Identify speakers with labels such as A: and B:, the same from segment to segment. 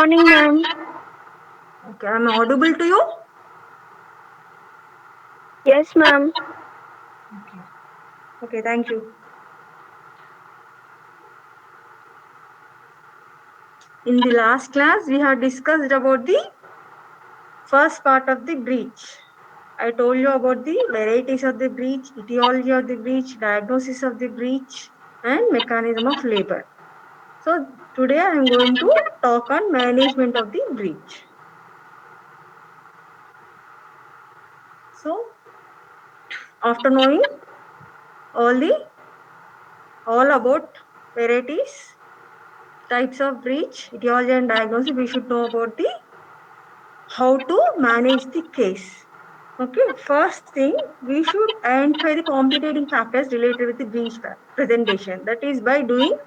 A: Morning, ma'am.
B: Okay, I'm audible to you?
A: Yes, ma'am.
B: Okay. Okay, thank you. In the last class, we have discussed about the first part of the breach. I told you about the varieties of the breach, etiology of the breach, diagnosis of the breach, and mechanism of labor. So today I am going to talk on management of the breach. So after knowing all the all about varieties, types of breach, etiology and diagnosis, we should know about the how to manage the case. Okay, first thing we should identify the complicating factors related with the breach presentation. That is by doing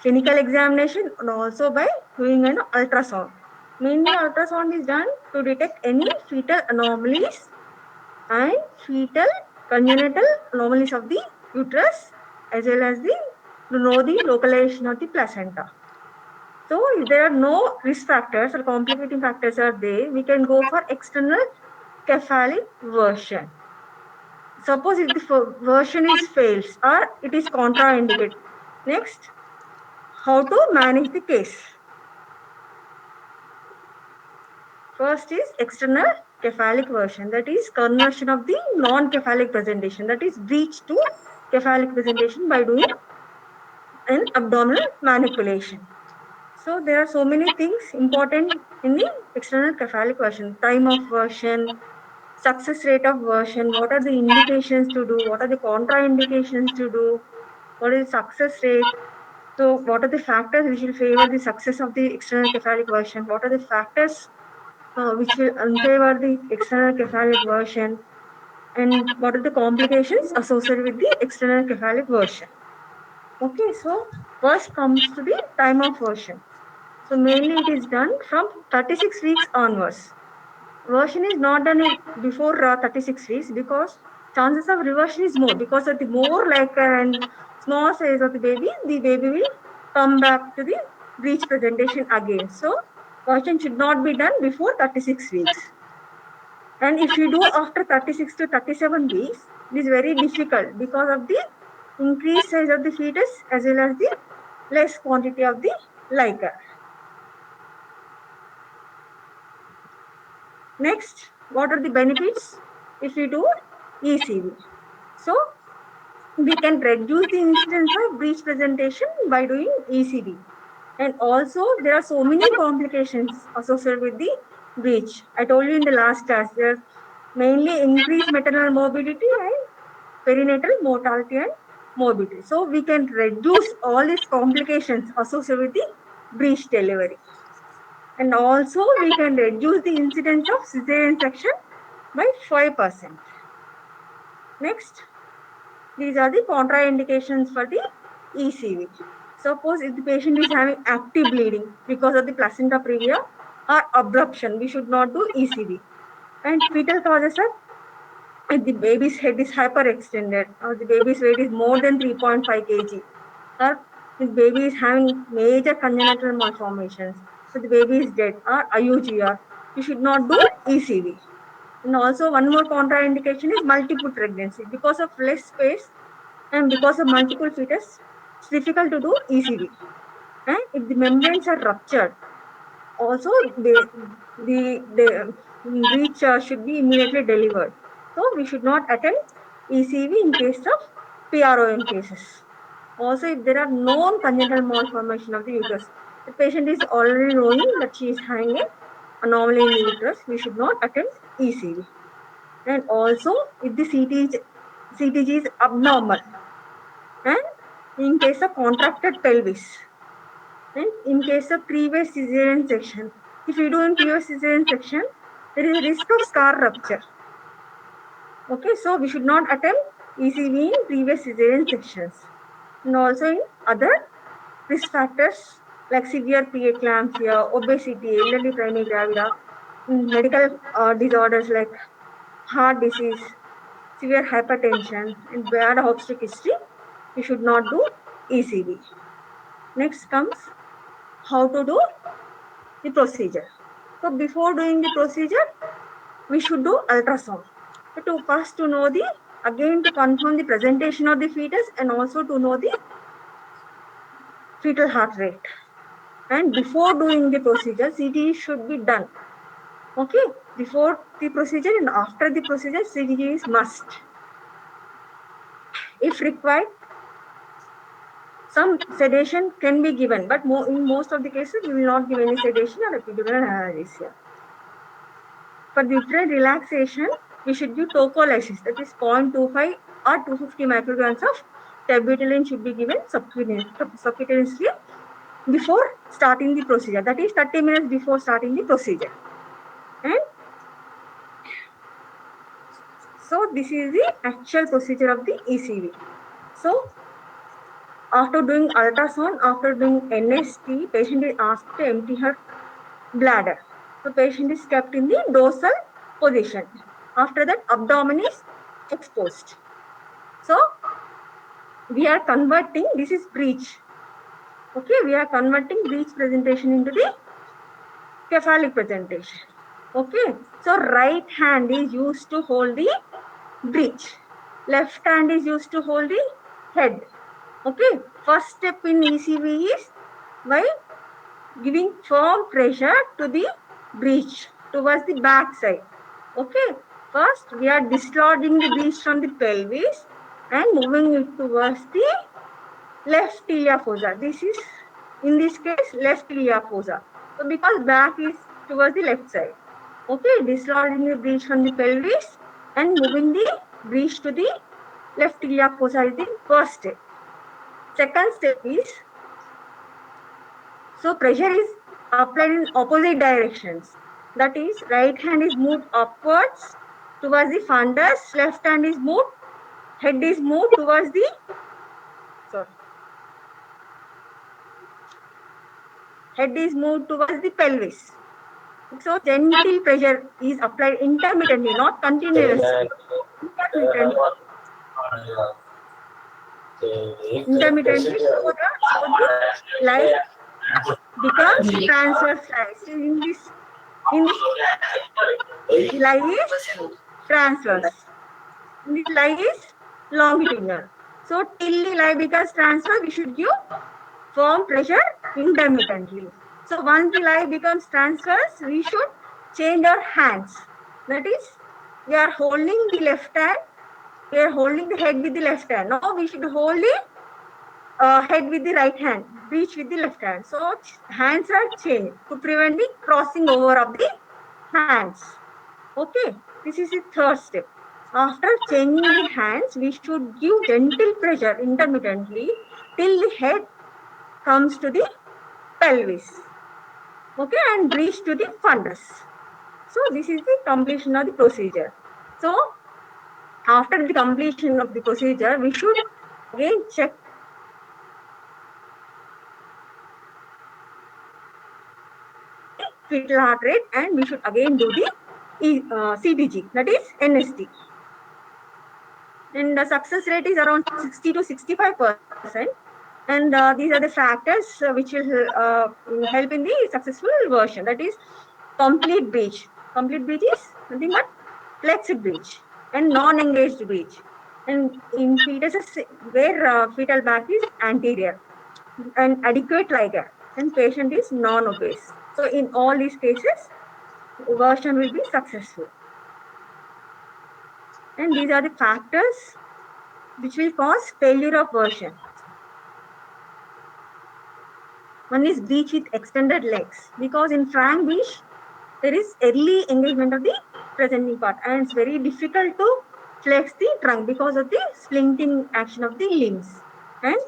B: clinical examination and also by doing an ultrasound. Mainly, ultrasound is done to detect any fetal anomalies and fetal congenital anomalies of the uterus as well as the to know the localization of the placenta. So, if there are no risk factors or complicating factors are there, we can go for external cephalic version. Suppose if the version is fails or it is contraindicated. Next, how to manage the case. First is external cephalic version, that is conversion of the non-cephalic presentation, that is breach to cephalic presentation by doing an abdominal manipulation. So there are so many things important in the external cephalic version. Time of version, success rate of version, what are the indications to do, what are the contraindications to do, what is success rate. So what are the factors which will favor the success of the external cephalic version? What are the factors which will unfavor the external cephalic version? And what are the complications associated with the external cephalic version? Okay, so first comes to the time of version. So mainly it is done from 36 weeks onwards. Reversion is not done before 36 weeks because chances of reversion is more because of the more like and small size of the baby will come back to the breech presentation again. So version should not be done before 36 weeks. And if you do after 36 to 37 weeks, it is very difficult because of the increased size of the fetus as well as the less quantity of the liquor. Next, what are the benefits if we do ECV? So, we can reduce the incidence of breech presentation by doing ECV. And also, there are so many complications associated with the breech. I told you in the last class, there are mainly increased maternal morbidity and perinatal mortality and morbidity. So, we can reduce all these complications associated with the breech delivery. And also, we can reduce the incidence of cesarean section by 5%. Next, these are the contraindications for the ECV. Suppose if the patient is having active bleeding because of the placenta previa or abruption, we should not do ECV. And fetal causes are if the baby's head is hyperextended or the baby's weight is more than 3.5 kg or the baby is having major congenital malformations, so the baby is dead or IUGR, you should not do ECV. And also one more contraindication is multiple pregnancy. Because of less space and because of multiple fetus, it's difficult to do ECV. And if the membranes are ruptured, also the breech should be immediately delivered. So we should not attempt ECV in case of PROM cases. Also, if there are known congenital malformation of the uterus, the patient is already knowing that she is having an anomaly in the uterus, we should not attempt ECV. And also, if the CTG is abnormal, and in case of contracted pelvis, and in case of previous cesarean section, if you do in previous cesarean section, there is a risk of scar rupture. Okay, so we should not attempt ECV in previous cesarean sections. And also in other risk factors like severe preeclampsia, obesity, elderly primary gravida, medical disorders like heart disease, severe hypertension, and bad obstetric history, we should not do ECV. Next comes how to do the procedure. So before doing the procedure, we should do ultrasound. So to know the, again to confirm the presentation of the fetus and also to know the fetal heart rate. And before doing the procedure, CTE should be done. Okay, before the procedure and after the procedure, CTE is must. If required, some sedation can be given, but in most of the cases, we will not give any sedation or epidural analgesia. For different relaxation, we should give tocolysis, that is 0.25 or 250 micrograms of terbutaline should be given subcutaneously before starting the procedure, that is 30 minutes before starting the procedure. And so this is the actual procedure of the ECV. So after doing ultrasound, after doing NST, patient is asked to empty her bladder. So patient is kept in the dorsal position. After that, abdomen is exposed. So we are converting, this is breech. Okay, we are converting breech presentation into the cephalic presentation. Okay, so right hand is used to hold the breech. Left hand is used to hold the head. Okay, first step in ECV is by giving firm pressure to the breech towards the back side. Okay, first we are dislodging the breech from the pelvis and moving it towards the left tilia fossa. This is, in this case, left tilia fossa. So because back is towards the left side. Okay, dislodging the breech from the pelvis and moving the breech to the left tilia fossa is the first step. Second step is, so pressure is applied in opposite directions. That is, right hand is moved upwards towards the fundus, left hand is moved, head is moved towards the, head is moved towards the pelvis. So gentle pressure is applied intermittently, not continuously. Intermittently, so the life becomes transverse lies. In this the lie is transverse. This lie is longitudinal. So till the lie becomes transverse, we should give firm pressure intermittently. So once the lie becomes transverse, we should change our hands. That is, we are holding the left hand, we are holding the head with the left hand. Now we should hold the head with the right hand, breech with the left hand. So hands are changed to prevent the crossing over of the hands. Okay, this is the third step. After changing the hands, we should give gentle pressure intermittently till the head comes to the pelvis. Okay, and breach to the fundus. So this is the completion of the procedure. So after the completion of the procedure, we should again check fetal heart rate and we should again do the CTG, that is NST. And the success rate is around 60 to 65%. And these are the factors which will help in the successful version. That is complete breech. Complete breech is nothing but flexed breech and non-engaged breech. And in fetuses where fetal back is anterior and adequate lie gap and patient is non-obese. So in all these cases, version will be successful. And these are the factors which will cause failure of version. One is breech with extended legs, because in frank breech, there is early engagement of the presenting part and it's very difficult to flex the trunk because of the splinting action of the limbs. And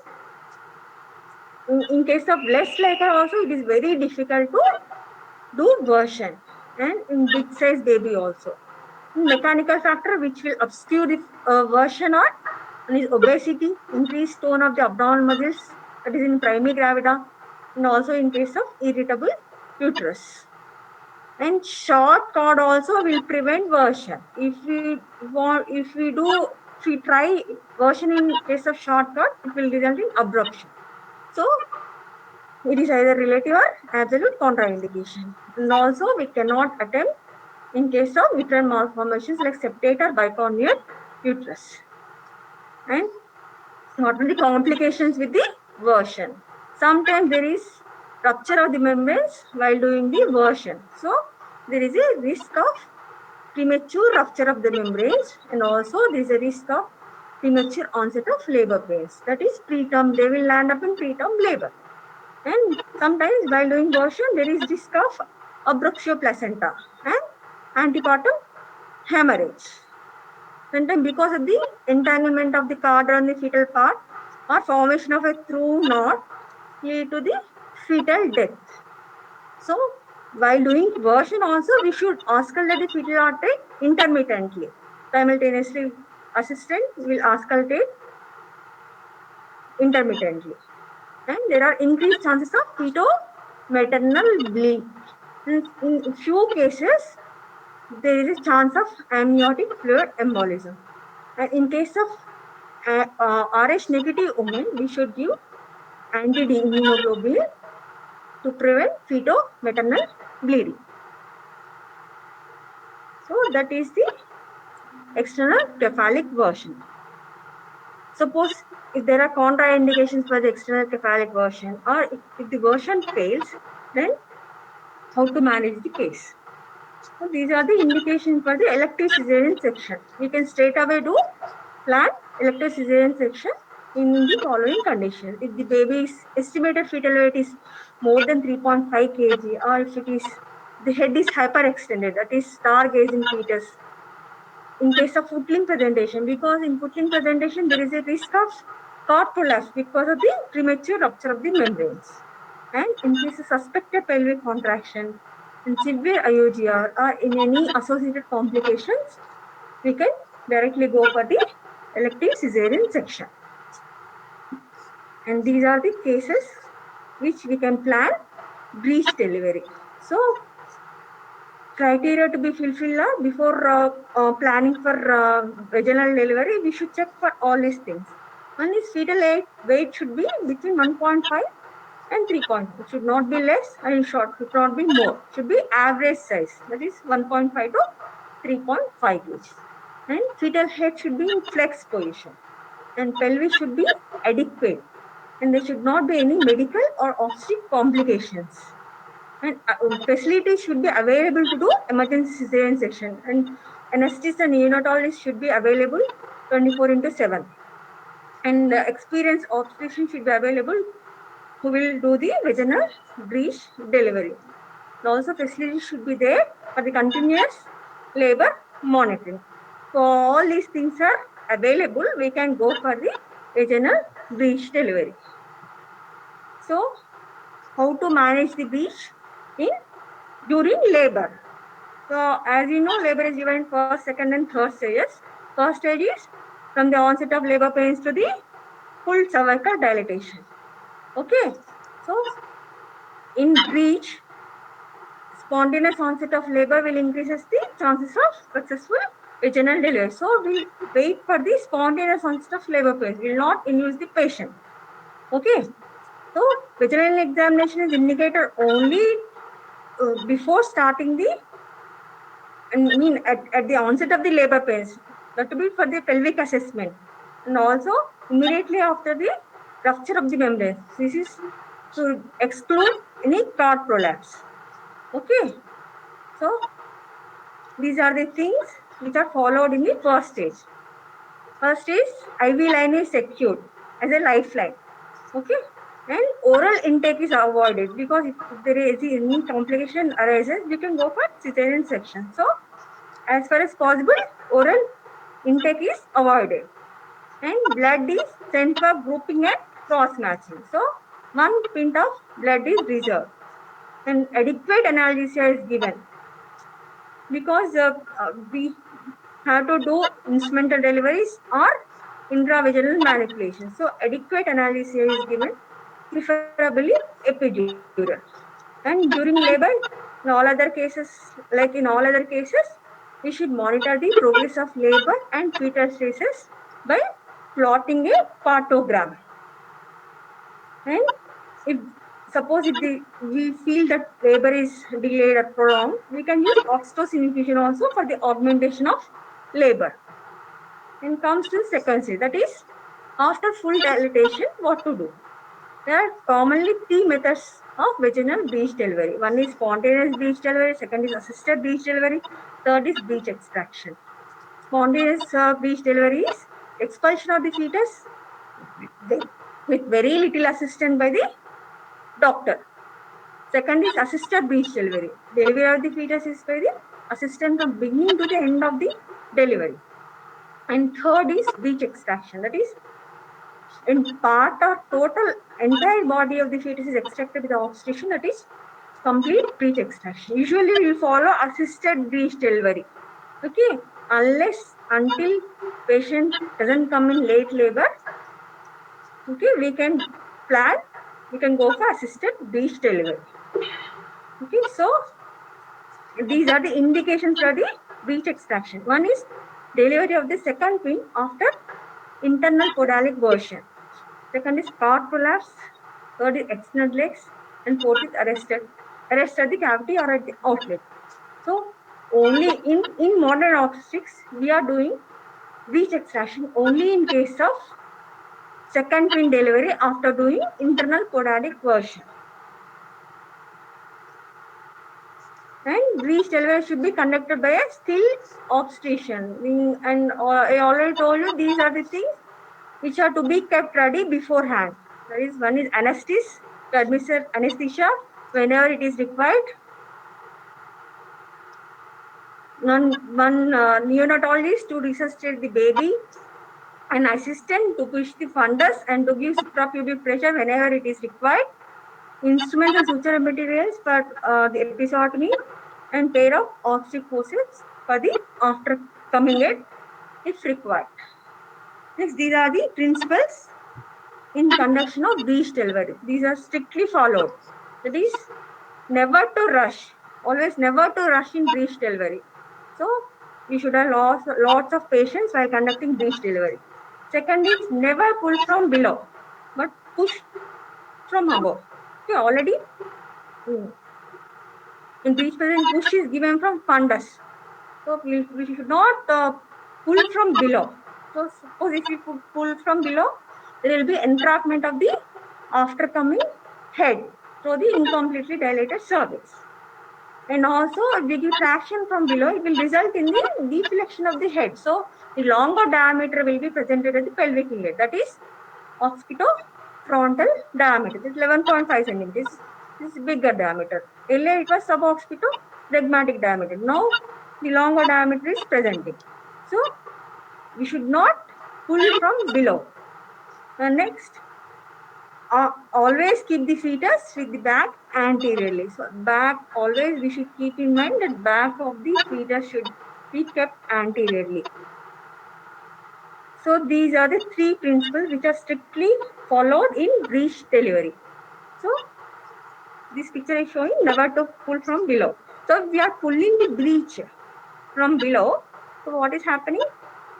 B: in case of less lighter also, it is very difficult to do version, and in big size baby also. Mechanical factor which will obscure the version or one is obesity, increased tone of the abdominal muscles, that is in primary gravida, and also in case of irritable uterus. And short cord also will prevent version. If we try version in case of short cord, it will result in abruption. So It is either relative or absolute contraindication. And also, we cannot attempt in case of uterine malformations like septate or bicornuate uterus. And what are the complications with the version? Sometimes there is rupture of the membranes while doing the version. So, there is a risk of premature rupture of the membranes, and also there is a risk of premature onset of labor pains. That is preterm, they will land up in preterm labor. And sometimes while doing version, there is risk of abruptio placenta and antepartum hemorrhage. Sometimes because of the entanglement of the cord on the fetal part or formation of a through knot lead to the fetal death. So while doing version also, we should auscultate the fetal artery intermittently. Simultaneously, assistant will auscultate intermittently. And there are increased chances of feto-maternal bleed. In few cases, there is a chance of amniotic fluid embolism. And in case of Rh negative women, we should give anti-D immunoglobulin to prevent feto-maternal bleeding. So that is the external cephalic version. Suppose if there are contraindications for the external cephalic version, or if the version fails, then how to manage the case? So these are the indications for the elective cesarean section. We can straight away do planned elective cesarean section in the following conditions. If the baby's estimated fetal weight is more than 3.5 kg, or if it is the head is hyperextended, that is stargazing fetus. In case of footling presentation, because in footling presentation there is a risk of cord prolapse because of the premature rupture of the membranes. And in case of suspected pelvic contraction, in severe IUGR or in any associated complications, we can directly go for the elective cesarean section. And these are the cases which we can plan breech delivery. So criteria to be fulfilled before planning for vaginal delivery, we should check for all these things. One is fetal weight should be between 1.5 and 3. It should not be less and in short, it should not be more. It should be average size, that is 1.5 to 3.5 kg. And fetal head should be in flex position. And pelvis should be adequate. And there should not be any medical or obstetric complications. And facilities should be available to do emergency cesarean section. And anesthetists and neonatologists should be available 24/7. And experienced obstetrician should be available who will do the vaginal breech delivery. And also facilities should be there for the continuous labor monitoring. So all these things are available. We can go for the vaginal breech delivery. So how to manage the breech during labor? So as you know, labor is given in first, second, and third stages. First stage is from the onset of labor pains to the full cervical dilatation. Okay. So in breech, spontaneous onset of labor will increases the chances of successful vaginal delivery. So we wait for the spontaneous onset of labor pains. We will not induce the patient. Okay. So vaginal examination is indicated only before starting the at the onset of the labor pains, that to be for the pelvic assessment, and also immediately after the rupture of the membrane. This is to exclude any cord prolapse. Okay, so these are the things which are followed in the first stage. First is IV line is secured as a lifeline. Okay, and oral intake is avoided because if there is any complication arises, we can go for cesarean section. So as far as possible, oral intake is avoided. And blood is sent for grouping and cross matching. So 1 pint of blood is reserved. And adequate analgesia is given because we have to do instrumental deliveries or intravaginal manipulation. So adequate analgesia is given, preferably epidural. And during labor, in all other cases, we should monitor the progress of labor and fetal status by plotting a partogram. And if suppose if we feel that labor is delayed or prolonged, we can use oxytocin infusion also for the augmentation of labor. And comes to second stage, that is after full dilatation, what to do? There are commonly three methods of vaginal breech delivery. One is spontaneous breech delivery, second is assisted breech delivery, third is breech extraction. Spontaneous breech delivery is expulsion of the fetus with very little assistance by the doctor. Second is assisted breech delivery. Delivery of the fetus is by the assistant from beginning to the end of the delivery. And third is breech extraction. That is, in part or total entire body of the fetus is extracted with the obstetrician. That is complete breech extraction. Usually we will follow assisted breech delivery. Okay, unless until patient doesn't come in late labor, okay, we can go for assisted breech delivery. Okay, so these are the indications for the breech extraction. One is delivery of the second twin after internal podalic version. Second is cord prolapse. Third is extended legs. And fourth is arrest at the cavity or at the outlet. So only in modern obstetrics, we are doing breech extraction only in case of second twin delivery after doing internal podalic version. And breech delivery should be conducted by a still obstetrician. And I already told you these are the things which are to be kept ready beforehand. That is, one is anesthesia, to administer anesthesia whenever it is required. One neonatologist to resuscitate the baby, an assistant to push the fundus and to give suprapubic pressure whenever it is required, instruments and suture materials for the episiotomy, and pair of obstetric forceps for the after coming aid if required. Next, these are the principles in conduction of breech delivery. These are strictly followed. That is, never to rush. Always never to rush in breech delivery. So, we should have lots of patience while conducting breech delivery. Second is never pull from below, but push from above. Okay, already in breech present, push is given from fundus. So, we should not pull from below. So, suppose if we pull from below, there will be entrapment of the after coming head through the incompletely dilated cervix. And also, if we give traction from below, it will result in the deflection of the head. So, the longer diameter will be presented at the pelvic inlet. That is occipitofrontal diameter. This is 11.5 centimeters. This is bigger diameter. Earlier, it was suboccipitoflegmatic diameter. Now, the longer diameter is presenting. So, we should not pull from below. Next, always keep the fetus with the back anteriorly. So back, always we should keep in mind that back of the fetus should be kept anteriorly. So these are the three principles which are strictly followed in breech delivery. So this picture is showing never to pull from below. So if we are pulling the breech from below, so what is happening?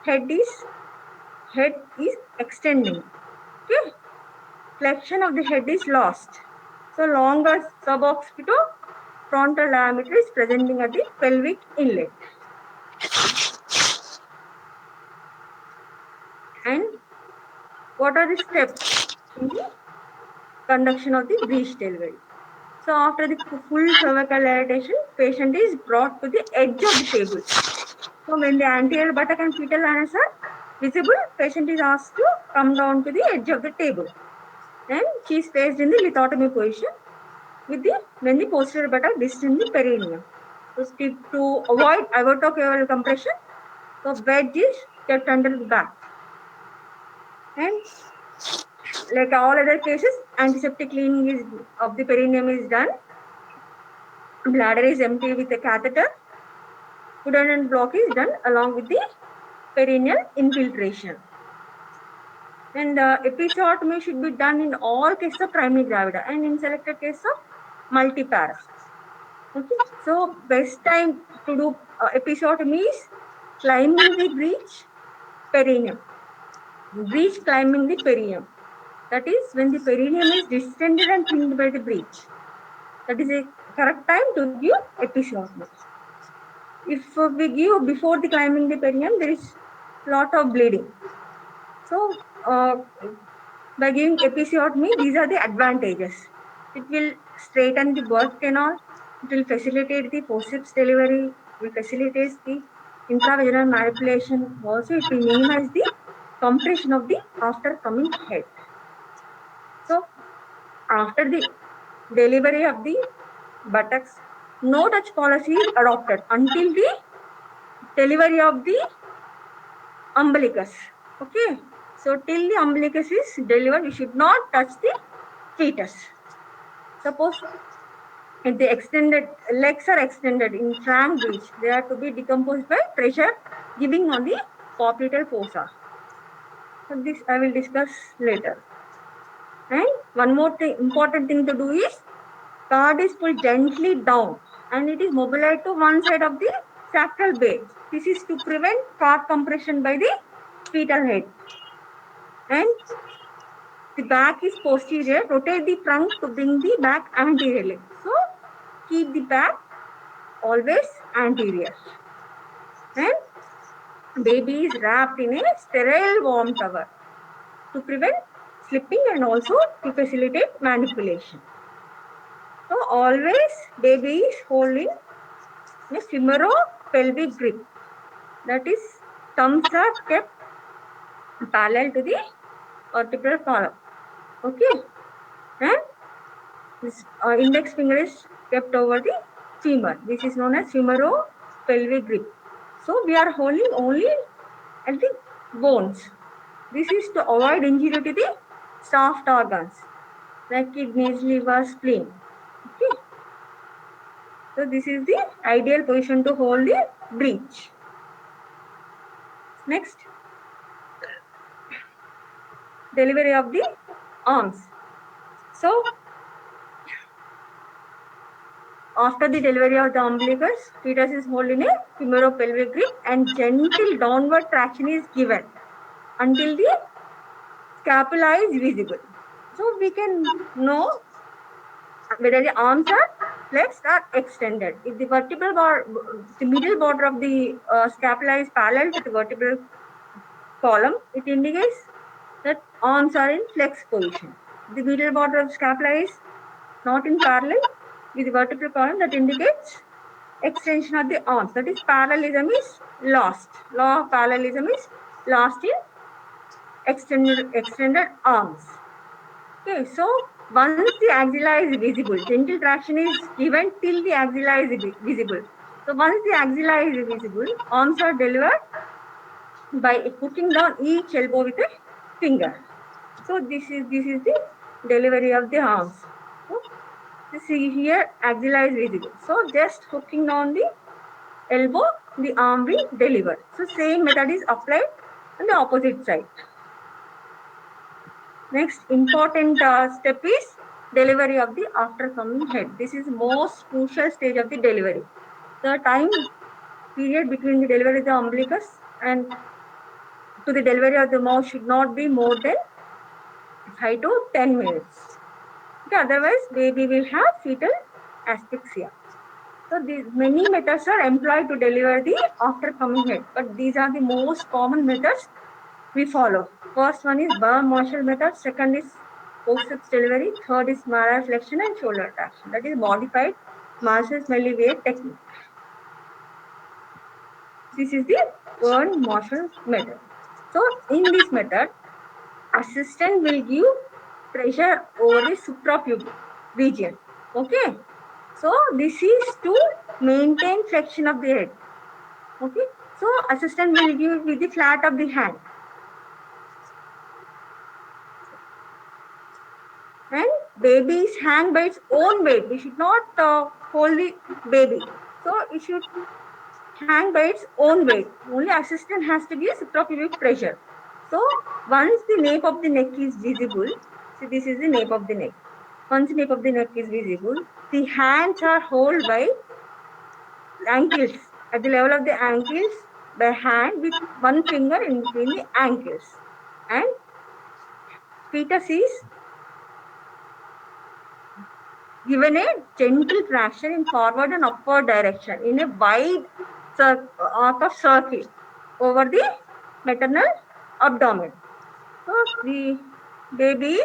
B: Head is extending. Okay, flexion of the head is lost. So longer suboccipitofrontal diameter is presenting at the pelvic inlet. And what are the steps in the conduction of the breech delivery? So after the full cervical dilatation, patient is brought to the edge of the table. So when the anterior buttock and fetal anus are visible, patient is asked to come down to the edge of the table. And she is placed in the lithotomy position when the posterior buttock distant in the perineum. So to avoid aortocaval compression, so wedge is kept under the back. And like all other cases, antiseptic cleaning of the perineum is done. Bladder is emptied with a catheter. Pudendal block is done along with the perineal infiltration. And episiotomy should be done in all cases of primary gravida and in selected cases of multipara. Okay, so best time to do episiotomy is climbing the breech perineum. Breech climbing the perineum. That is when the perineum is distended and thinned by the breech. That is a correct time to give episiotomy. If we give before the climbing the perineum, there is lot of bleeding. So by giving episiotomy, these are the advantages. It will straighten the birth canal. It will facilitate the forceps delivery. It will facilitate the intravaginal manipulation. Also, it will minimize the compression of the after coming head. So, after the delivery of the buttocks, no touch policy is adopted until the delivery of the umbilicus. Okay. So, till the umbilicus is delivered, we should not touch the fetus. Suppose if the extended legs are extended in frank breech, they are to be decomposed by pressure giving on the popliteal fossa. So this I will discuss later. And one more thing, important thing to do is card is pulled gently down and it is mobilized to one side of the sacral base. This is to prevent card compression by the fetal head. And the back is posterior. Rotate the trunk to bring the back anteriorly. So keep the back always anterior. And baby is wrapped in a sterile warm cover to prevent slipping and also to facilitate manipulation. So always baby is holding a femoro-pelvic grip. That is, thumbs are kept parallel to the vertebral column. Okay, and this index finger is kept over the femur. This is known as femoro-pelvic grip. So we are holding only at the bones. This is to avoid injury to the soft organs like kidneys, liver, spleen. Okay. So this is the ideal position to hold the breech. Next, delivery of the arms. So after the delivery of the umbilicus, fetus is holding a femoro-pelvic grip and gentle downward traction is given until the scapula is visible. So we can know whether the arms are flexed or extended. If the the middle border of the scapula is parallel to the vertebral column, it indicates that arms are in flex position. The middle border of scapula is not in parallel with the vertebral column, that indicates extension of the arms. That is, parallelism is lost. Law of parallelism is lost in extended arms. Okay, so once the axilla is visible, gentle traction is given till the axilla is visible. So once the axilla is visible, arms are delivered by hooking down each elbow with a finger. So this is the delivery of the arms. So see here, axilla is visible. So just hooking down the elbow, the arm will deliver. So same method is applied on the opposite side. Next important step is delivery of the after coming head. This is most crucial stage of the delivery. The time period between the delivery of the umbilicus and to the delivery of the mouth should not be more than 5 to 10 minutes. Okay, otherwise, baby will have fetal asphyxia. So these many methods are employed to deliver the after coming head, but these are the most common methods we follow. First one is Baum-Marshall method. Second is forceps delivery. Third is malar flexion and shoulder traction. That is modified Marshall-Smellie technique. This is the Baum-Marshall method. So in this method, assistant will give pressure over the suprapubic region. Okay. So this is to maintain flexion of the head. Okay. So assistant will give with the flat of the hand. And baby is hang by its own weight. We should not hold the baby. So it should hang by its own weight. Only assistant has to give suprapubic pressure. So once the nape of the neck is visible, so this is the nape of the neck. Once the nape of the neck is visible, the hands are held by ankles, at the level of the ankles by hand with one finger in between the ankles. And fetus is given a gentle traction in forward and upward direction in a wide arc of circle over the maternal abdomen. So the baby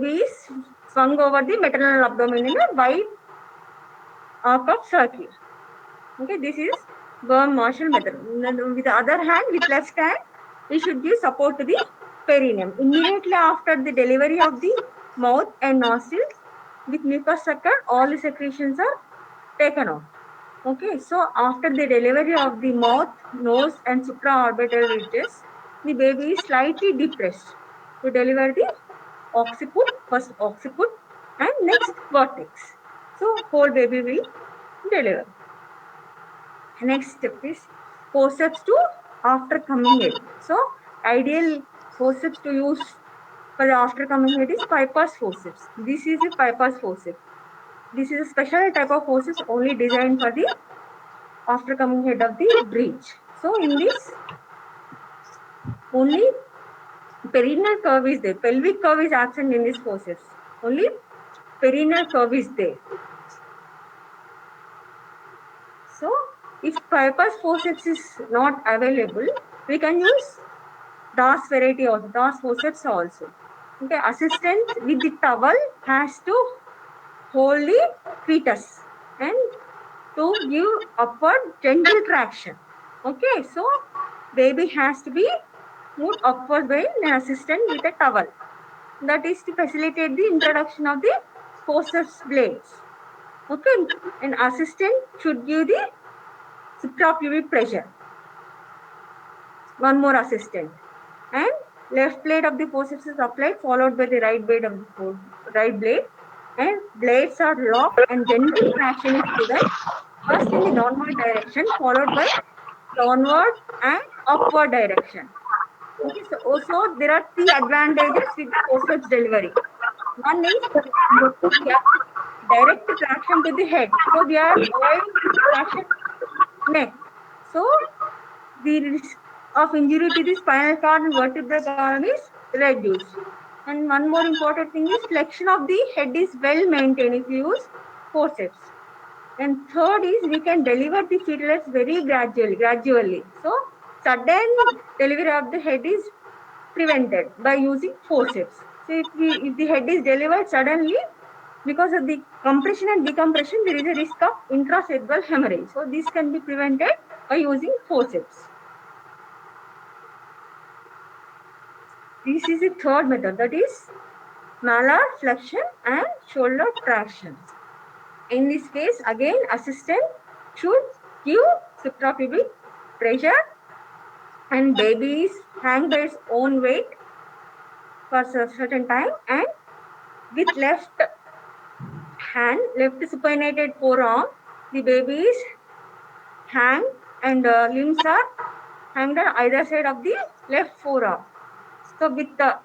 B: is swung over the maternal abdomen in a wide arc of circle. Okay, this is Burn Marshall method. With the other hand, with left hand, we should give support to the perineum. Immediately after the delivery of the mouth and nostrils, with mucus sucker, all the secretions are taken off. Okay, so after the delivery of the mouth, nose, and supraorbital ridges, the baby is slightly depressed to deliver the occiput, first occiput, and next vertex. So whole baby will deliver. Next step is forceps to after coming head. So ideal forceps to use for the after coming head is Piper's forceps. This is a Piper's forceps. This is a special type of forceps only designed for the after coming head of the breech. So in this, only perineal curve is there. Pelvic curve is absent in this forceps. Only perineal curve is there. So if Piper's forceps is not available, we can use DAS variety also, DAS forceps also. Okay, assistant with the towel has to hold the fetus and to give upward gentle traction. Okay, so baby has to be moved upward by an assistant with a towel. That is to facilitate the introduction of the forceps blades. Okay, an assistant should give the suprapubic pressure. One more assistant. And left blade of the forceps is applied, followed by the right blade of the right blade. And blades are locked and gentle traction is given first in the downward direction, followed by downward and upward direction. Okay, so also there are three advantages with forceps delivery. One is we have direct traction to the head. So we are avoiding traction neck. So the risk of injury to the spinal cord and vertebral column is reduced. And one more important thing is flexion of the head is well maintained if you use forceps. And third is we can deliver the fetalets very gradually. So sudden delivery of the head is prevented by using forceps. So if the head is delivered suddenly, because of the compression and decompression, there is a risk of intracerebral hemorrhage. So this can be prevented by using forceps. This is the third method, that is malar flexion and shoulder traction. In this case, again, assistant should give suprapubic pressure and baby is hang by its own weight for a certain time, and with left hand, left supinated forearm, the baby is hang and limbs are hanged on either side of the left forearm. So with the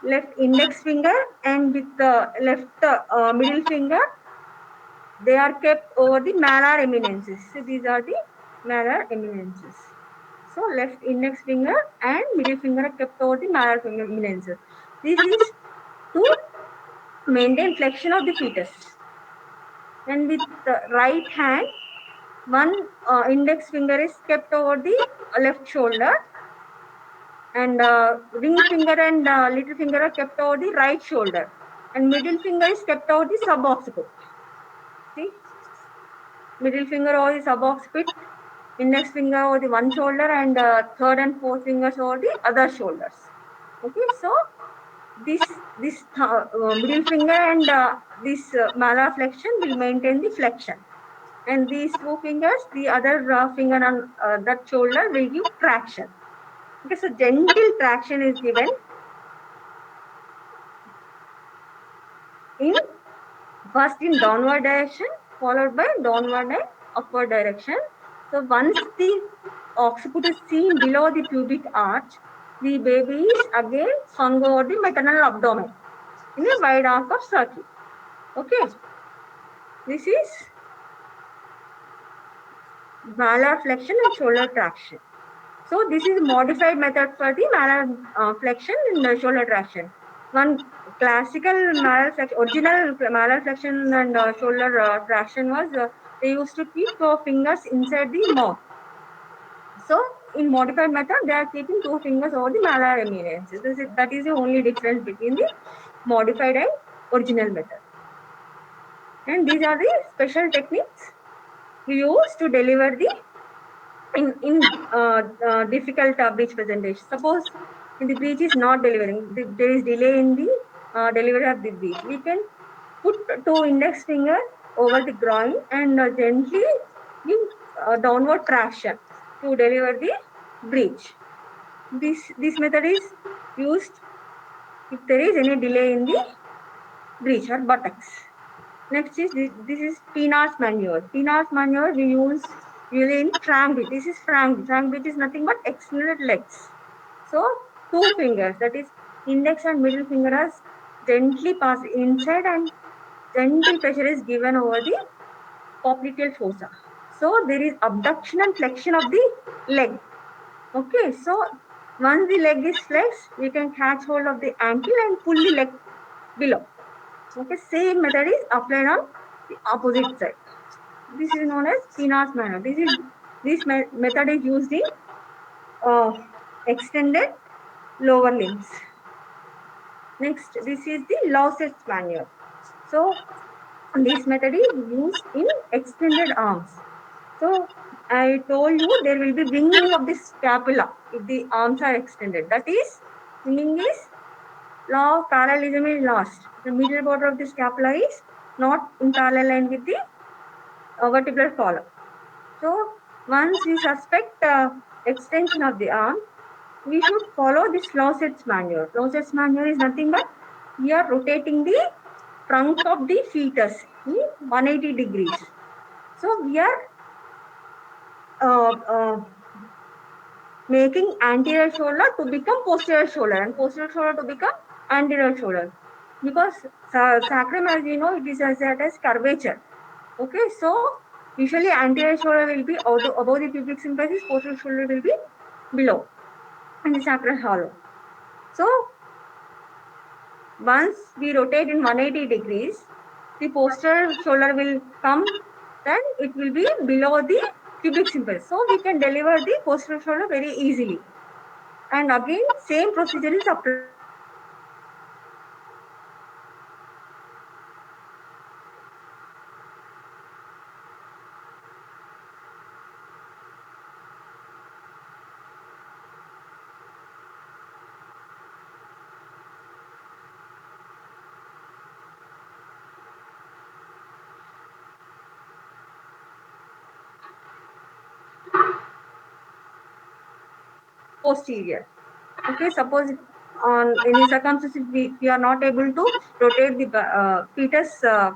B: left index finger and with the left middle finger, they are kept over the malar eminences. So these are the malar eminences. So left index finger and middle finger are kept over the malar eminences. This is to maintain flexion of the fetus. And with the right hand, one index finger is kept over the left shoulder, and ring finger and little finger are kept over the right shoulder, and middle finger is kept over the subocciput. See, middle finger over the subocciput, index finger over the one shoulder, and third and fourth fingers over the other shoulders. Okay, so this middle finger and this malar flexion will maintain the flexion, and these two fingers, the other finger on that shoulder will give traction. Okay, so gentle traction is given in first in downward direction, followed by downward and upward direction. So once the occiput is seen below the pubic arch, the baby is again swung over the maternal abdomen in a wide arc of circle. Okay, this is malar flexion and shoulder traction. So this is modified method for the malar flexion and shoulder traction. One classical malar flexion, original malar flexion and shoulder traction was they used to keep fingers inside the mouth. So in modified method, they are keeping two fingers over the malar eminence. That is the only difference between the modified and original method. And these are the special techniques we use to deliver the in difficult breech presentation. Suppose the breech is not delivering, there is delay in the delivery of the breech. We can put two index finger over the groin and gently give downward traction to deliver the breech. This method is used if there is any delay in the breech or buttocks. Next is this is Pina's maneuver. Pina's maneuver we use really in frank beat. This is frank beat. Frank beat is nothing but extended legs. So two fingers, that is index and middle finger, as gently pass inside and gentle pressure is given over the popliteal fossa. So there is abduction and flexion of the leg. Okay, so once the leg is flexed, we can catch hold of the ankle and pull the leg below. Okay, same method is applied on the opposite side. This is known as Pina's maneuver. This method is used in uh, extended lower limbs. Next, this is the Lausitz maneuver. So this method is used in extended arms. So I told you there will be winging of the scapula if the arms are extended. That is, winging is law of parallelism is lost. The middle border of the scapula is not in parallel line with the vertebral column. So once we suspect extension of the arm, we should follow this Lausitz maneuver. Lausitz maneuver is nothing but we are rotating the trunk of the fetus in 180 degrees. So we are uh, uh, making anterior shoulder to become posterior shoulder and posterior shoulder to become anterior shoulder. Because sacrum, as you know, it is as curvature. Okay, so usually anterior shoulder will be above the pubic symphysis, posterior shoulder will be below, and the sacral hollow. So once we rotate in 180 degrees, the posterior shoulder will come, then it will be below the pubic symphysis. So we can deliver the posterior shoulder very easily. And again, same procedure is applied on the anterior shoulder. So posterior. Okay, suppose on any circumstances we are not able to rotate the fetus uh,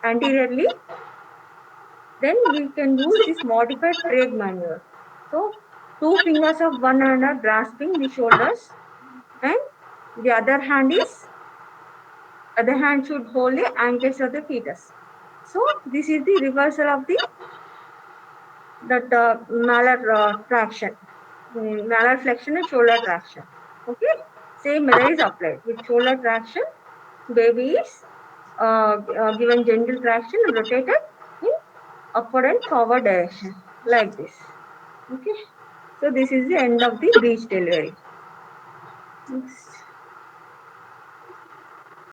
B: anteriorly, then we can use this modified Craig maneuver. So two fingers of one hand are grasping the shoulders, and the other hand should hold the ankles of the fetus. So this is the reversal of the that malar traction, malar flexion and shoulder traction. Okay, same method is applied with shoulder traction. Baby is given gentle traction and rotated in upward and forward direction like this. Okay, so this is the end of the breech delivery. Next.